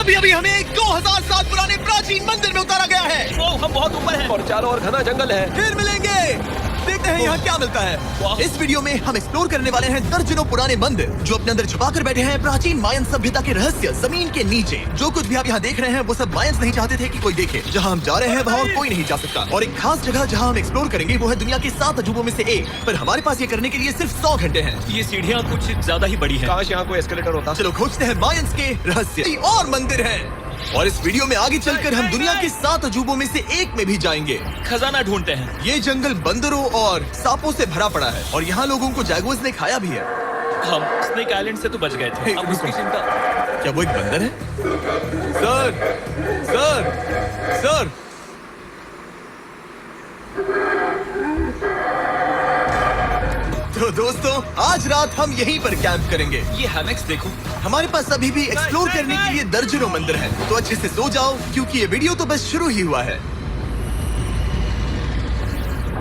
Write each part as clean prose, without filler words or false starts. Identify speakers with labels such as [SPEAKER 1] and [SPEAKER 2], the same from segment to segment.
[SPEAKER 1] अभी अभी हमें 2000 साल पुराने प्राचीन मंदिर में उतारा गया है।
[SPEAKER 2] हम बहुत ऊपर हैं और चारों ओर घना जंगल है।
[SPEAKER 1] फिर मिलेंगे, देखते हैं यहाँ क्या मिलता है। इस वीडियो में हम एक्सप्लोर करने वाले हैं दर्जनों पुराने मंदिर जो अपने अंदर छुपा कर बैठे हैं प्राचीन मायन सभ्यता के रहस्य जमीन के नीचे। जो कुछ भी आप यहाँ देख रहे हैं वो सब मायंस नहीं चाहते थे कि कोई देखे। जहाँ हम जा रहे हैं वहाँ और कोई नहीं जा सकता। और एक खास जगह जहाँ हम एक्सप्लोर करेंगे वो है दुनिया के 7 अजूबों में से एक। पर हमारे पास ये करने के लिए सिर्फ 100 घंटे हैं।
[SPEAKER 2] ये सीढ़ियाँ कुछ ज्यादा ही बड़ी हैं। काश यहाँ कोई एस्केलेटर होता।
[SPEAKER 1] चलो खोजते हैं मायंस के रहस्य और मंदिर है। और इस वीडियो में आगे चलकर हम दुनिया के 7 अजूबों में से एक में भी जाएंगे।
[SPEAKER 2] खजाना ढूंढते हैं।
[SPEAKER 1] ये जंगल बंदरों और सांपों से भरा पड़ा है और यहाँ लोगों को जैगुआर्स ने खाया भी है।
[SPEAKER 2] हम स्नेक आइलैंड से तो बच गए थे। अब उसकी चिंता।
[SPEAKER 1] क्या वो एक बंदर है? Sir, sir, sir. तो दोस्तों आज रात हम यहीं पर कैंप करेंगे।
[SPEAKER 2] ये हैमक्स देखो।
[SPEAKER 1] हमारे पास अभी भी एक्सप्लोर करने के लिए दर्जनों मंदिर हैं। तो अच्छे से सो जाओ क्योंकि ये वीडियो तो बस शुरू ही हुआ है।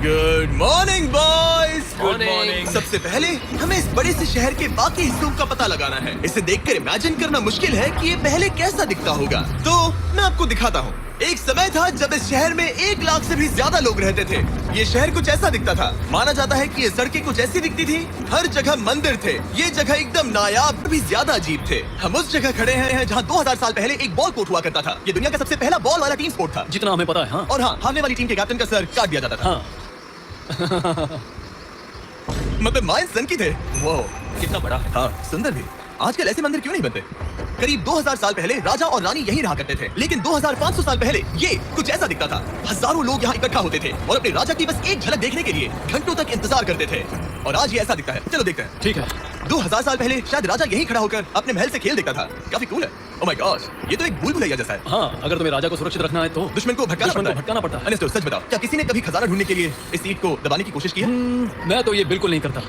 [SPEAKER 1] Good morning boys.
[SPEAKER 2] Good morning.
[SPEAKER 1] सबसे पहले हमें इस बड़े से शहर के बाकी हिस्सों का पता लगाना है। इसे देखकर इमेजिन करना मुश्किल है कि ये पहले कैसा दिखता होगा। तो मैं आपको दिखाता हूँ। एक समय था जब इस शहर में 1 लाख से भी ज्यादा लोग रहते थे। ये शहर कुछ ऐसा दिखता था। माना जाता है कि ये सड़कें कुछ ऐसी दिखती थी। हर जगह मंदिर थे। ये जगह एकदम नायाब भी ज्यादा अजीब थे। हम उस जगह खड़े हैं जहाँ 2000 साल पहले एक बॉल कोर्ट हुआ करता था। ये दुनिया का सबसे पहला बॉल वाला टीम स्पोर्ट था
[SPEAKER 2] जितना हमें पता है। हाँ।
[SPEAKER 1] और हाँ, हारने वाली टीम के कैप्टन का सर काट दिया जाता था।
[SPEAKER 2] हाँ।
[SPEAKER 1] मतलब मायन सन की थे। वो
[SPEAKER 2] कितना बड़ा है।
[SPEAKER 1] हाँ, सुंदर भी। आजकल ऐसे मंदिर क्यों नहीं बनते? करीब 2000 साल पहले राजा और रानी यहीं रहा करते थे। लेकिन 2500 साल पहले ये कुछ ऐसा दिखता था। हजारों लोग यहाँ इकट्ठा होते थे और अपने राजा की बस एक झलक देखने के लिए घंटों तक इंतजार करते थे। और आज ये ऐसा दिखता है। चलो देखते हैं।
[SPEAKER 2] ठीक है।
[SPEAKER 1] 2000 साल पहले शायद राजा यहीं खड़ा होकर अपने महल से खेल देखता था। काफी कूल है। ओह माय गॉड, ये तो एक भूल भुलैया जैसा है।
[SPEAKER 2] हाँ, अगर तुम्हें राजा को सुरक्षित रखना है तो
[SPEAKER 1] दुश्मन को भटकाना पड़ता है। अनिस्टो, सच बताओ, क्या किसी ने कभी खजाना ढूंढने के लिए इस सीट को दबाने की कोशिश की है?
[SPEAKER 2] मैं तो ये बिल्कुल नहीं करता।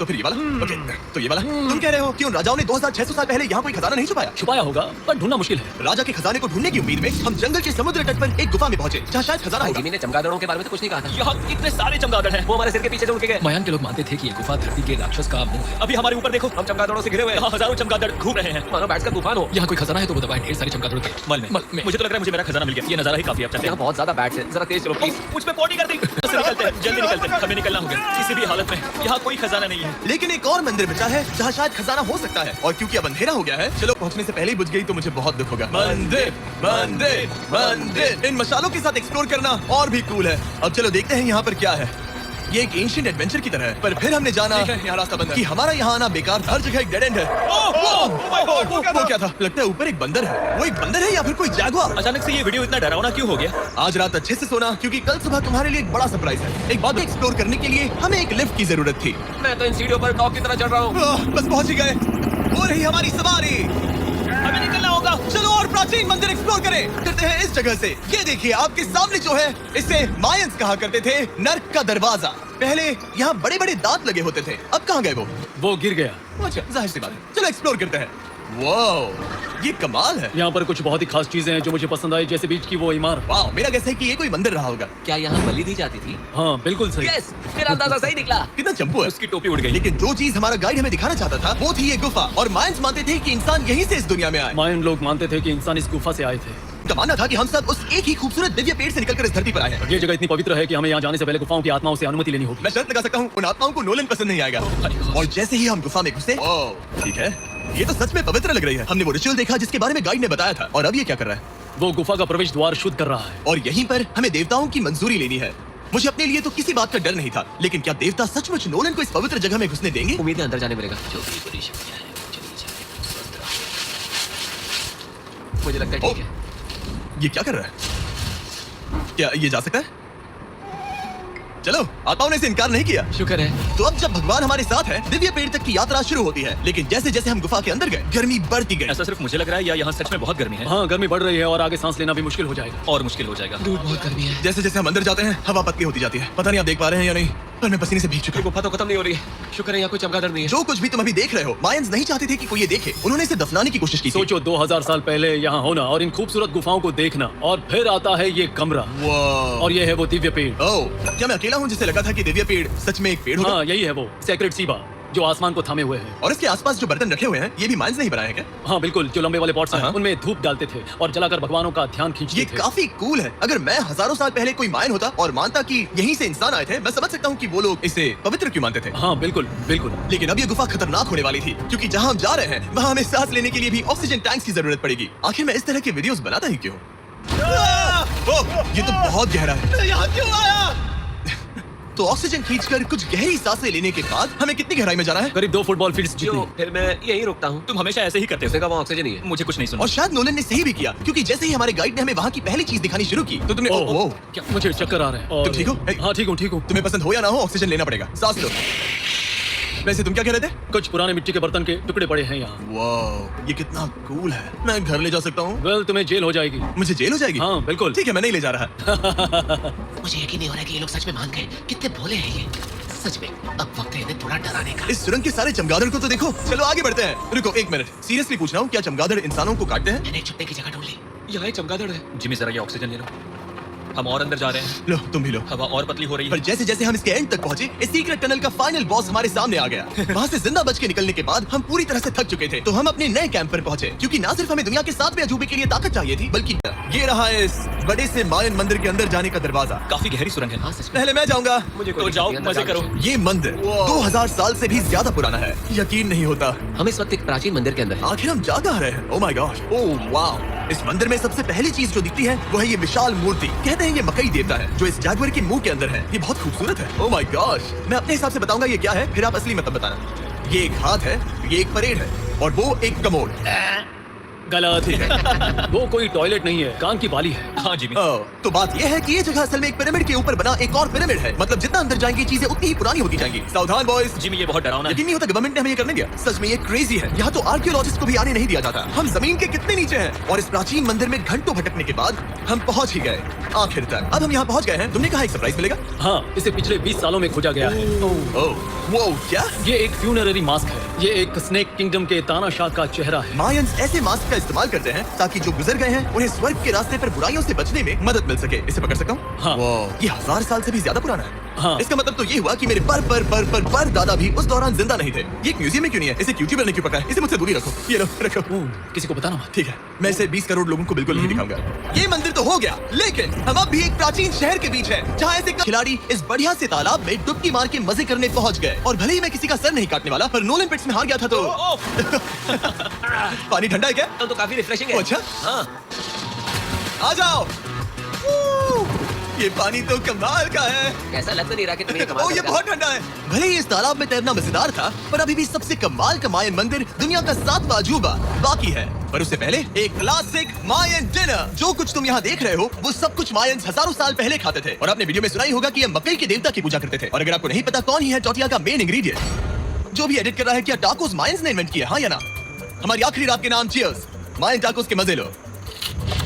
[SPEAKER 1] तो फिर ये वाला? ओके, तो ये वाला? तुम कह रहे हो कि उन राजाओं ने 2600 साल पहले यहाँ कोई खजाना नहीं छुपाया?
[SPEAKER 2] छुपाया होगा पर ढूंढना मुश्किल है।
[SPEAKER 1] राजा के खजाने को ढूंढने की उम्मीद में हम जंगल के समुद्र तट पर एक गुफा में पहुंचे जहाँ शायद खजाना होगा।
[SPEAKER 3] जिमी ने चमगादड़ों के बारे में तो कुछ नहीं कहा था।
[SPEAKER 2] यहाँ कितने सारे चमगादड़ हैं।
[SPEAKER 3] वो हमारे सिर के पीछे से उड़ के गए।
[SPEAKER 2] मयान के लोग मानते थे कि ये गुफा धरती के राक्षस का मुंह है। अभी हमारे ऊपर देखो,
[SPEAKER 3] हम चमगादड़ों से घिरे हुए हैं।
[SPEAKER 2] यहाँ हजारों चमगादड़ घूम रहे हैं।
[SPEAKER 3] मानो बैट्स का तूफान हो।
[SPEAKER 2] यहाँ कोई खजाना है तो वो दबाए ढेर सारे चमगादड़ों के मल में। मुझे तो लग रहा है मुझे मेरा खजाना मिल गया। ये नजारा ही काफी अच्छा है।
[SPEAKER 3] यहाँ बहुत ज्यादा बैट्स हैं। जरा तेज चलो प्लीज।
[SPEAKER 2] मुझ पे पॉटी कर दी। निकलते हैं, जल्दी निकलते हैं। हमें निकलना होगा। किसी भी हालत में यहाँ कोई खजाना नहीं है।
[SPEAKER 1] लेकिन एक और मंदिर बचा है जहाँ शायद खजाना हो सकता है। और क्योंकि अब अंधेरा हो गया है, चलो पहुँचने से पहले ही बुझ गई तो मुझे बहुत दुख होगा। मंदिर, मंदिर, मंदिर। इन मशालों के साथ एक्सप्लोर करना और भी कूल है। अब चलो देखते हैं यहाँ पर क्या है। ये एक एंशिएंट एडवेंचर की तरह है। पर फिर हमने जाना यहाँ रास्ता बंद है कि हमारा यहाँ आना बेकार। हर जगह एक डेड एंड है। वो क्या था? लगता है ऊपर एक बंदर है। वो एक बंदर है या फिर कोई जैगुआर?
[SPEAKER 2] अचानक से ये वीडियो इतना डरावना क्यों हो गया?
[SPEAKER 1] आज रात अच्छे से सोना क्योंकि कल सुबह तुम्हारे लिए एक बड़ा सरप्राइज है। एक बात एक्सप्लोर करने के लिए हमें एक लिफ्ट की जरूरत थी।
[SPEAKER 3] मैं तो इन सीढ़ियों पर टॉप की तरह चढ़ रहा हूँ।
[SPEAKER 1] बस पहुंच ही गए। हो रही हमारी सवारी।
[SPEAKER 2] हमें निकलना होगा।
[SPEAKER 1] चलो और प्राचीन मंदिर एक्सप्लोर करें। करते हैं इस जगह से। ये देखिए आपके सामने जो है इसे मायंस कहा करते थे नर्क का दरवाजा। पहले यहाँ बड़े बड़े दांत लगे होते थे। अब कहाँ गए
[SPEAKER 2] वो गिर गया।
[SPEAKER 1] अच्छा, जाहिर सी बात है। चलो एक्सप्लोर करते हैं। वाओ, ये कमाल है।
[SPEAKER 2] यहाँ पर कुछ बहुत ही खास चीजें हैं जो मुझे पसंद आई, जैसे बीच की वो इमारत।
[SPEAKER 1] वाह, मेरा गेस है कि ये कोई मंदिर रहा होगा।
[SPEAKER 3] क्या यहाँ बलि दी जाती थी?
[SPEAKER 2] हाँ बिल्कुल सही।
[SPEAKER 3] यस, मेरा अंदाजा सही निकला।
[SPEAKER 1] कितना चंपू है।
[SPEAKER 2] उसकी टोपी उड़ गई।
[SPEAKER 1] लेकिन जो चीज हमारा गाइड हमें दिखाना चाहता था वो थी ये गुफा। और मायंस मानते थे कि इंसान यहीं से इस दुनिया में आए।
[SPEAKER 2] मायन लोग मानते थे कि इंसान इस गुफा से आए थे।
[SPEAKER 1] का मानना था कि हम सब उस एक ही खूबसूरत दिव्य पेड़ से निकलकर इस धरती पर आए हैं।
[SPEAKER 2] ये जगह इतनी पवित्र है कि हमें यहाँ जाने से पहले गुफाओं की आत्माओं से अनुमति लेनी होगी।
[SPEAKER 1] मैं शर्त लगा सकता हूँ उन आत्माओं को नोलन पसंद नहीं आएगा। और जैसे ही हम गुफा में घुसे, ठीक है, ये तो सच में पवित्र लग रही है। हमने वो रिचुअल देखा जिसके बारे में गाइड ने बताया था। और अब ये क्या कर रहा है?
[SPEAKER 2] वो गुफा का प्रवेश द्वार शुद्ध कर रहा है।
[SPEAKER 1] और यहीं पर हमें देवताओं की मंजूरी लेनी है। मुझे अपने लिए तो किसी बात का डर नहीं था, लेकिन क्या देवता सचमुच नोलन को इस पवित्र जगह में घुसने देंगे?
[SPEAKER 3] उम्मीद है अंदर जाने मिलेगा। मुझे लगता है ठीक है।
[SPEAKER 1] ये क्या कर रहा है? क्या ये जा सकता है? चलो, आत्माओं ने इसे इनकार नहीं किया।
[SPEAKER 3] शुक्र है।
[SPEAKER 1] तो अब जब भगवान हमारे साथ है, दिव्य पेड़ तक की यात्रा शुरू होती है। लेकिन जैसे जैसे हम गुफा के अंदर गए, गर्मी बढ़ती गई।
[SPEAKER 2] ऐसा सिर्फ मुझे लग रहा है या यहाँ सच में बहुत गर्मी है?
[SPEAKER 4] हाँ, गर्मी बढ़ रही है और आगे सांस लेना भी मुश्किल हो जाएगा।
[SPEAKER 2] और मुश्किल हो जाएगा।
[SPEAKER 3] दूर बहुत गर्मी है।
[SPEAKER 1] जैसे जैसे हम अंदर जाते हैं, हवा पतली होती जाती है। पता नहीं आप देख पा रहे हैं या नहीं, पर मैं पसीने से भीग चुका हूं।
[SPEAKER 3] गुफा तो खत्म नहीं हो रही है। शुक्र है यहाँ कोई चमगादड़ नहीं है।
[SPEAKER 1] जो कुछ भी तुम अभी देख रहे हो, मायंस नहीं चाहते थे कि कोई ये देखे। उन्होंने इसे दफनाने की कोशिश की थी।
[SPEAKER 4] सोचो 2000 साल पहले यहाँ होना और इन खूबसूरत गुफाओं को देखना, और फिर आता है ये कमरा,
[SPEAKER 1] वाह।
[SPEAKER 4] और ये है वो दिव्य पेड़।
[SPEAKER 1] ओह, क्या मैं अकेला हूँ जिसे लगा था कि दिव्य पेड़ सच में एक पेड़ होगा?
[SPEAKER 4] हाँ, यही है वो सेक्रेट सीबा। जो आसमान को थामे हुए हैं।
[SPEAKER 1] और इसके आसपास जो बर्तन रखे हुए हैं ये भी माइंस ने ही बनाए हैं क्या?
[SPEAKER 4] हाँ बिल्कुल, जो लंबे वाले पॉट्स हैं
[SPEAKER 1] हाँ।
[SPEAKER 4] उनमें धूप डालते थे और जलाकर भगवानों का ध्यान खींचते
[SPEAKER 1] ये
[SPEAKER 4] थे।
[SPEAKER 1] काफी कूल है। अगर मैं हजारों साल पहले कोई मायन होता और मानता कि यहीं से इंसान आए थे, मैं समझ सकता हूँ कि वो लोग इसे पवित्र क्यों मानते थे।
[SPEAKER 4] हाँ बिल्कुल बिल्कुल।
[SPEAKER 1] लेकिन अब ये गुफा खतरनाक होने वाली थी, क्योंकि जहाँ हम जा रहे हैं वहाँ हमें सांस लेने के लिए भी ऑक्सीजन टैंक्स की जरूरत पड़ेगी। आखिर मैं इस तरह के वीडियोस बनाता ही क्यों? ओह, ये तो बहुत गहरा है।
[SPEAKER 3] मैं यहाँ क्यों आया?
[SPEAKER 1] तो ऑक्सीजन खींचकर कुछ गहरी सांसें लेने के बाद हमें कितनी गहराई में जाना है?
[SPEAKER 4] करीब 2 फुटबॉल फील्ड्स
[SPEAKER 3] जो
[SPEAKER 4] जितनी।
[SPEAKER 3] फिर मैं यहीं रुकता हूँ।
[SPEAKER 2] तुम हमेशा ऐसे ही करते हो।
[SPEAKER 3] उसने कहा वहाँ ऑक्सीजन ही है।
[SPEAKER 2] मुझे कुछ नहीं सुना।
[SPEAKER 1] और शायद नोलन ने सही भी किया, क्योंकि जैसे ही हमारे गाइड ने हमें वहाँ की पहली चीज दिखानी शुरू की तो तुमने
[SPEAKER 4] ओह,
[SPEAKER 1] ओह,
[SPEAKER 4] क्या मुझे चक्कर आ रहे हैं। और
[SPEAKER 1] तुम ठीक हो?
[SPEAKER 4] हाँ ठीक हूँ ठीक हूँ।
[SPEAKER 1] तुम्हें पसंद हो या ना हो ऑक्सीजन लेना पड़ेगा। सांस लो। वैसे तुम क्या कह रहे थे?
[SPEAKER 4] कुछ पुराने मिट्टी के बर्तन के टुकड़े पड़े हैं यहाँ।
[SPEAKER 1] वाह, ये कितना कूल है। मैं घर ले जा सकता हूँ?
[SPEAKER 4] वेल तुम्हें जेल हो जाएगी।
[SPEAKER 1] मुझे जेल हो जाएगी?
[SPEAKER 4] हाँ बिल्कुल।
[SPEAKER 1] ठीक है, मैं नहीं ले जा रहा।
[SPEAKER 3] मुझे यकीन नहीं हो रहा कि ये लोग सच में मान गए। कितने भोले हैं ये। सच में अब वक्त है इन्हें थोड़ा डराने का।
[SPEAKER 1] इस सुरंग के सारे चमगादड़ को तो देखो। चलो आगे बढ़ते हैं। रुको एक मिनट, सीरियसली पूछ रहा हूँ, क्या चमगादड़ इंसानों को काटते हैं?
[SPEAKER 3] मैंने एक छुपने की जगह ढूंढ ली। यहाँ एक चमगादड़ है।
[SPEAKER 2] जिमी जरा ये ऑक्सीजन ले लो। हम और अंदर जा रहे हैं।
[SPEAKER 1] लो तुम भी लो।
[SPEAKER 2] हवा और पतली हो रही
[SPEAKER 1] पर
[SPEAKER 2] है।
[SPEAKER 1] जैसे जैसे हम इसके एंड तक पहुंचे, इस सीक्रेट टनल का फाइनल बॉस हमारे सामने आ गया। वहाँ से जिंदा बच के निकलने के बाद हम पूरी तरह से थक चुके थे, तो हम अपने नए कैंप पर पहुंचे, क्योंकि ना सिर्फ हमें दुनिया के 7वें अजूबे के लिए ताकत चाहिए थी, बल्कि ये रहा है इस बड़े से मायन मंदिर के अंदर जाने का दरवाजा।
[SPEAKER 2] काफी गहरी सुरंग है।
[SPEAKER 3] हाँ सच में।
[SPEAKER 1] पहले मैं जाऊंगा।
[SPEAKER 3] मुझे
[SPEAKER 2] तो जाओ मजे करो।
[SPEAKER 1] ये मंदिर 2000 साल से भी ज्यादा पुराना है। यकीन नहीं होता।
[SPEAKER 3] हम इस वक्त एक प्राचीन मंदिर के अंदर हैं।
[SPEAKER 1] आखिर हम जा कहाँ रहे हैं? Oh my God, oh wow. इस मंदिर में सबसे पहली चीज जो दिखती है वो है ये विशाल मूर्ति। कहते हैं ये मकई देवता है जो इस जागवर के मुंह के अंदर है। ये बहुत खूबसूरत है। ओह माय गॉड, मैं अपने हिसाब से बताऊंगा ये क्या है, फिर आप असली मतलब बताना। ये एक हाथ है, ये एक परेड है और वो एक कमोड।
[SPEAKER 4] गलत ही है। वो कोई टॉयलेट नहीं है, कान की बाली है।
[SPEAKER 2] हाँ जिमी।
[SPEAKER 1] तो बात यह है कि ये जगह असल में एक पिरामिड के ऊपर बना एक और पिरामिड है। मतलब जितना अंदर जाएंगी चीजें उतनी ही पुरानी होती जाएंगी। सावधान बॉयज।
[SPEAKER 2] जिमी ये बहुत डरावना है।
[SPEAKER 1] यकीन नहीं होता गवर्नमेंट ने हमें ये करने दिया। सच में ये क्रेजी है। यहाँ तो आर्कियोलॉजिस्ट को भी आने नहीं दिया जाता। हम जमीन के कितने नीचे हैं और इस प्राचीन मंदिर में घंटों भटकने के बाद हम पहुंच ही गए आखिर तक। अब हम यहाँ पहुंच गए हैं। तुमने कहा एक सरप्राइज मिलेगा?
[SPEAKER 4] हाँ, इसे पिछले 20 सालों में खोजा गया है।
[SPEAKER 1] ओह, वो क्या?
[SPEAKER 4] ये एक फ्यूनररी मास्क है। ये एक स्नेक किंगडम के तानाशाह का चेहरा है।
[SPEAKER 1] मायंस ऐसे मास्क का इस्तेमाल करते हैं ताकि जो गुजर गए हैं उन्हें स्वर्ग के रास्ते पर बुराइयों से बचने में मदद मिल सके। इसे पकड़ सकता हूँ?
[SPEAKER 4] हाँ।
[SPEAKER 1] ये 1000 साल से भी ज्यादा पुराना है।
[SPEAKER 4] हाँ।
[SPEAKER 1] इसका मतलब तो ये हुआ कि मेरे पर दादा भी उस दौरान जिंदा नहीं थे। ये एक म्यूजियम में क्यों नहीं है? इसे यूट्यूबर ने क्यों पकड़ा है? इसे मुझसे दूरी रखो। ये लो रखो।
[SPEAKER 4] किसी को बताना मत।
[SPEAKER 1] ठीक है, मैं इसे 20 करोड़ लोगों को बिल्कुल नहीं दिखाऊंगा। ये मंदिर तो हो गया, लेकिन हम अब भी एक प्राचीन शहर के बीच हैं, जहाँ ऐसे खिलाड़ी इस बढ़िया से तालाब में डुबकी मार के मजे करने पहुंच गए। और भले ही मैं किसी का सर नहीं काटने वाला, पर नोलन पिट्स में हार गया था तो पानी ठंडा है क्या?
[SPEAKER 3] तो काफी रिफ्रेशिंग है।
[SPEAKER 1] अच्छा।
[SPEAKER 3] हाँ।
[SPEAKER 1] आ जाओ। ये पानी तो कमाल का है।
[SPEAKER 3] ऐसा लग तो नहीं रहा कि तुम्हें कमाल
[SPEAKER 1] ओह, ये
[SPEAKER 3] करेगा।
[SPEAKER 1] बहुत ठंडा है। भले ही इस तालाब में तैरना मजेदार था, पर अभी भी सबसे कमाल का मायन मंदिर दुनिया का 7वां अजूबा बाकी है। पर उससे पहले एक क्लासिक मायन डिनर। जो कुछ तुम यहाँ देख रहे हो वो सब कुछ मायंस हजारों साल पहले खाते थे। और आपने वीडियो में सुना ही होगा कि ये मकई के देवता की पूजा करते थे। और अगर आपको नहीं पता कौन ही है टोटिया का मेन इंग्रेडिएंट, जो भी एडिट कर रहा है, क्या टाकोस मायंस ने इन्वेंट किया, हाँ या ना? हमारी आखिरी रात के नाम चीयर्स। मायन टाकोस के मजे लो।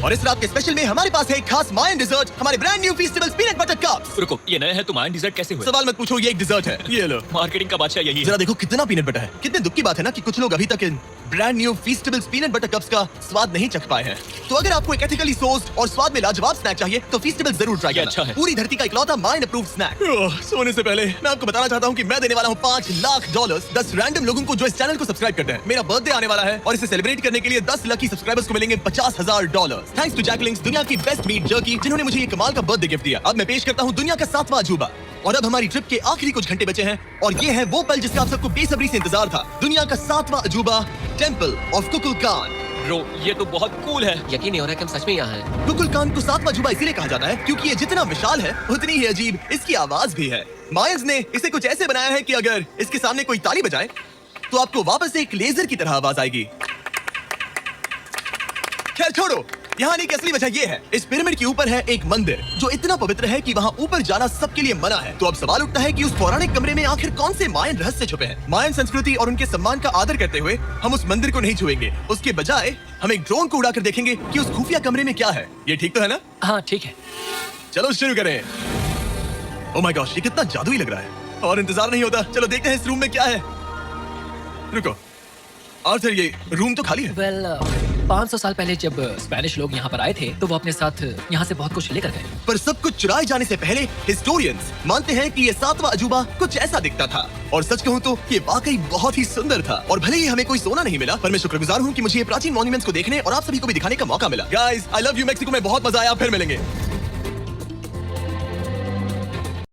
[SPEAKER 1] और इस रात के स्पेशल में हमारे पास है एक खास मायन डिजर्ट, हमारे brand new Feastables peanut butter cups.
[SPEAKER 2] रुको, ये नए हैं तो मायन डिजर्ट कैसे हुए?
[SPEAKER 1] सवाल मत पूछो, ये एक डिजर्ट है। ये लो।
[SPEAKER 2] मार्केटिंग का बादशाह यही है।
[SPEAKER 1] जरा देखो कितना पीनट बटर है। कितने दुख की बात है ना कि कुछ लोग अभी तक इन brand new Feastables peanut butter cups का स्वाद नहीं चख पाए हैं। तो अगर आपको एक एथिकली सोर्स्ड और स्वाद में लाजवाब स्नैक चाहिए तो फीस्टेबल जरूर ट्राई करना।
[SPEAKER 2] अच्छा है।
[SPEAKER 1] पूरी धरती का इकलौता मायन अप्रूव्ड स्नैक। सोने से पहले मैं आपको बताना चाहता हूँ कि मैं देने वाला हूँ $5 लाख 10 रैंडम लोगों को जो इस चैनल को सब्सक्राइब करते हैं। मेरा बर्थडे आने वाला है और इसे सेलिब्रेट करने के लिए 10 लकी सब्सक्राइबर्स को मिलेंगे $50,000। थैंक्स टू जैकलिंग्स, दुनिया की बेस्ट मीट जर्की, जिन्होंने मुझे ये कमाल का बर्थडे गिफ्ट दिया। अब मैं पेश करता हूँ दुनिया का 7वां अजूबा। और अब हमारी ट्रिप के आखिरी कुछ घंटे बचे हैं और ये है वो पल जिसका आप सबको बेसब्री से इंतजार था। दुनिया का 7वां अजूबा, टेंपल ऑफ कुकुलकान।
[SPEAKER 2] ब्रो, ये तो बहुत कूल है।
[SPEAKER 3] यकीन नहीं हो रहा कि हम सच में यहाँ हैं।
[SPEAKER 1] कुकुलकान को 7वां अजूबा इसीलिए कहा जाता है क्योंकि ये जितना विशाल है उतनी ही अजीब इसकी आवाज भी है। मायंस ने इसे कुछ ऐसे बनाया है कि अगर इसके सामने कोई ताली बजाए तो आपको वापस से एक लेजर की तरह आवाज आएगी। खैर छोड़ो, यहाँ आने की असली वजह ये है, इस पिरामिड के ऊपर है एक मंदिर जो इतना पवित्र है कि वहाँ ऊपर जाना सबके लिए मना है। तो अब सवाल उठता है कि उस पौराणिक कमरे में आखिर कौन से मायन रहस्य छुपे हैं। मायन संस्कृति और उनके सम्मान का आदर करते हुए हम उस मंदिर को नहीं छुएंगे। उसके बजाय हम एक ड्रोन को उड़ाकर देखेंगे कि उस खुफिया कमरे में क्या है। ये ठीक तो है ना?
[SPEAKER 3] हाँ ठीक है।
[SPEAKER 1] चलो शुरू करें। ओह माय गॉश, ये कितना जादुई लग रहा है और इंतजार नहीं होता। चलो देखते हैं इस रूम में क्या है। रुको आर्थर, ये रूम तो खाली है।
[SPEAKER 3] वेल
[SPEAKER 2] 500 साल पहले जब स्पेनिश लोग यहाँ पर आए थे तो वो अपने साथ यहाँ से बहुत कुछ लेकर गए।
[SPEAKER 1] पर सब कुछ चुराए जाने से पहले हिस्टोरियंस मानते हैं कि ये 7वां अजूबा कुछ ऐसा दिखता था। और सच कहूँ तो ये वाकई बहुत ही सुंदर था। और भले ही हमें कोई सोना नहीं मिला, पर मैं शुक्रगुजार हूँ कि मुझे ये प्राचीन मॉन्यूमेंट्स को देखने और आप सभी को भी दिखाने का मौका मिला। Guys, I love you Mexico में बहुत मजा आया, फिर मिलेंगे।